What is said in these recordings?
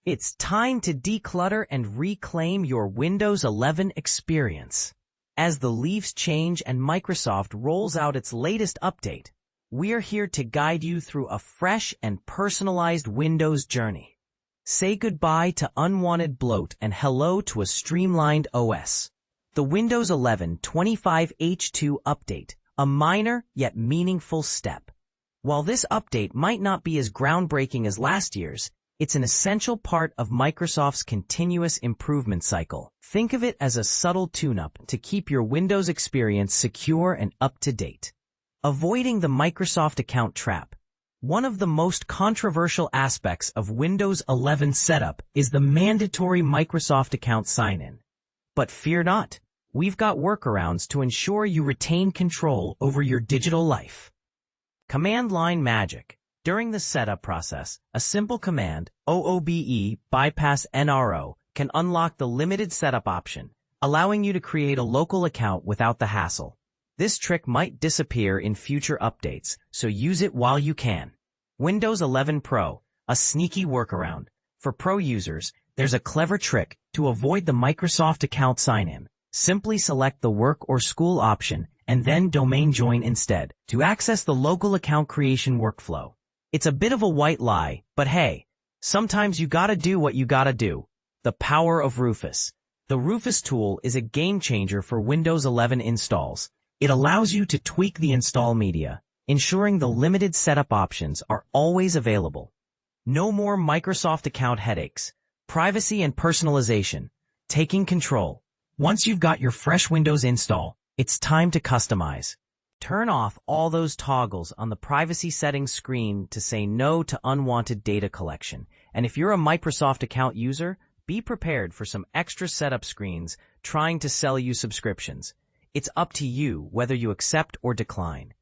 It's time to declutter and reclaim your Windows 11 experience. As the leaves change and Microsoft rolls out its latest update, we're here to guide you through a fresh and personalized Windows journey. Say goodbye to unwanted bloat and hello to a streamlined OS. The Windows 11 25H2 update, a minor yet meaningful step. While this update might not be as groundbreaking as last year's, it's an essential part of Microsoft's continuous improvement cycle. Think of it as a subtle tune-up to keep your Windows experience secure and up-to-date. Avoiding the Microsoft account trap. One of the most controversial aspects of Windows 11 setup is the mandatory Microsoft account sign-in. But fear not, we've got workarounds to ensure you retain control over your digital life. Command line magic. During the setup process, a simple command, OOBE bypass NRO, can unlock the limited setup option, allowing you to create a local account without the hassle. This trick might disappear in future updates, so use it while you can. Windows 11 Pro, a sneaky workaround. For Pro users, there's a clever trick to avoid the Microsoft account sign-in. Simply select the work or school option and then domain join instead to access the local account creation workflow. It's a bit of a white lie, but hey, sometimes you gotta do what you gotta do. The power of Rufus. The Rufus tool is a game changer for Windows 11 installs. It allows you to tweak the install media, ensuring the limited setup options are always available. No more Microsoft account headaches. Privacy and personalization. Taking control. Once you've got your fresh Windows install, it's time to customize. Turn off all those toggles on the privacy settings screen to say no to unwanted data collection. And if you're a Microsoft account user, be prepared for some extra setup screens trying to sell you subscriptions. It's up to you whether you accept or decline.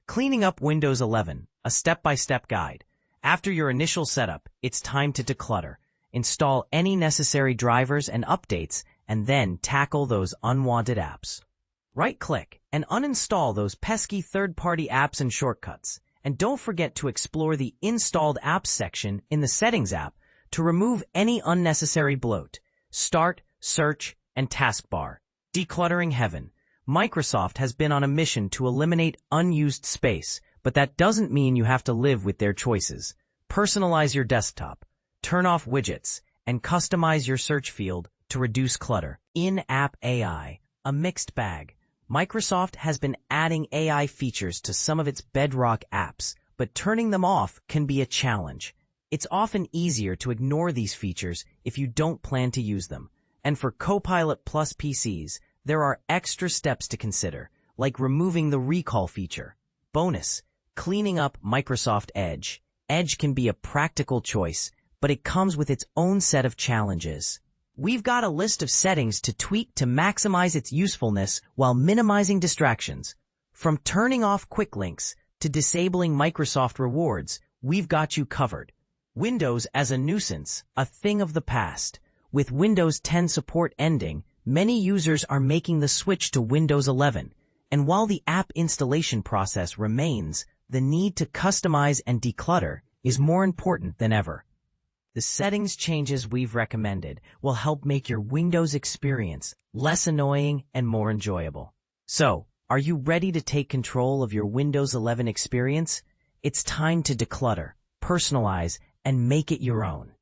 Cleaning up Windows 11, a step-by-step guide. After your initial setup, it's time to declutter. Install any necessary drivers and updates, and then tackle those unwanted apps. Right-click and uninstall those pesky third-party apps and shortcuts. And don't forget to explore the Installed Apps section in the Settings app to remove any unnecessary bloat. Start, Search, and Taskbar. Decluttering heaven. Microsoft has been on a mission to eliminate unused space, but that doesn't mean you have to live with their choices. Personalize your desktop, turn off widgets, and customize your search field to reduce clutter. In-app AI, a mixed bag. Microsoft has been adding AI features to some of its bedrock apps, but turning them off can be a challenge. It's often easier to ignore these features if you don't plan to use them. And for Copilot Plus PCs, there are extra steps to consider, like removing the recall feature. Bonus, cleaning up Microsoft Edge. Edge can be a practical choice, but it comes with its own set of challenges. We've got a list of settings to tweak to maximize its usefulness while minimizing distractions. From turning off quick links to disabling Microsoft rewards, we've got you covered. Windows as a nuisance, a thing of the past. With Windows 10 support ending, many users are making the switch to Windows 11. And while the app installation process remains, the need to customize and declutter is more important than ever. The settings changes we've recommended will help make your Windows experience less annoying and more enjoyable. So, are you ready to take control of your Windows 11 experience? It's time to declutter, personalize, and make it your own.